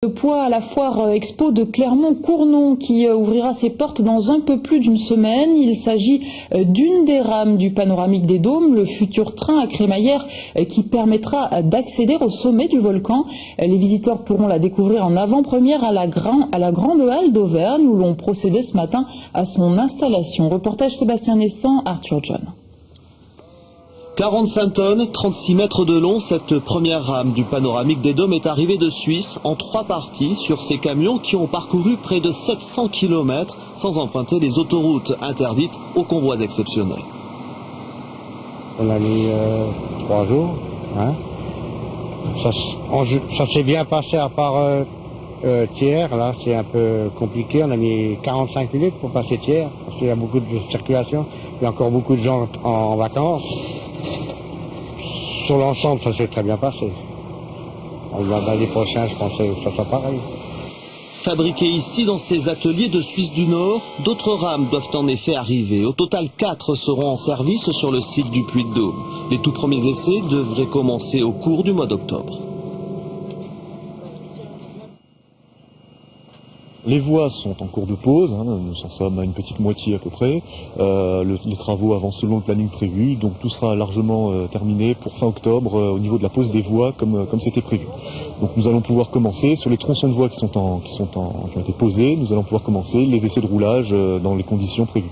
De poids à la foire expo de Clermont-Cournon qui ouvrira ses portes dans un peu plus d'une semaine. Il s'agit d'une des rames du panoramique des Dômes, le futur train à crémaillère qui permettra d'accéder au sommet du volcan. Les visiteurs pourront la découvrir en avant-première à la Grande Halle d'Auvergne où l'on procédait ce matin à son installation. Reportage Sébastien Naissant, Arthur John. 45 tonnes, 36 mètres de long, cette première rame du panoramique des Dômes est arrivée de Suisse en 3 parties sur ces camions qui ont parcouru près de 700 km sans emprunter les autoroutes interdites aux convois exceptionnels. On a mis 3 jours. Hein. Ça s'est bien passé à part Thiers, là c'est un peu compliqué. On a mis 45 minutes pour passer Thiers parce qu'il y a beaucoup de circulation. Il y a encore beaucoup de gens en vacances. Sur l'ensemble, ça s'est très bien passé. L'année prochaine, je pense que ça sera pareil. Fabriquées ici dans ces ateliers de Suisse du Nord, d'autres rames doivent en effet arriver. Au total, 4 seront en service sur le site du Puy-de-Dôme. Les tout premiers essais devraient commencer au cours du mois d'octobre. Les voies sont en cours de pause, nous en sommes à une petite moitié à peu près. Les travaux avancent selon le planning prévu, donc tout sera largement terminé pour fin octobre au niveau de la pose des voies comme c'était prévu. Donc nous allons pouvoir commencer sur les tronçons de voies qui ont été posés, nous allons pouvoir commencer les essais de roulage dans les conditions prévues.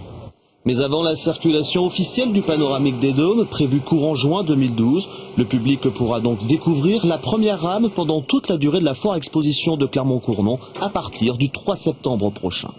Mais avant la circulation officielle du panoramique des Dômes, prévue courant juin 2012, le public pourra donc découvrir la première rame pendant toute la durée de la foire exposition de Clermont-Cournon à partir du 3 septembre prochain.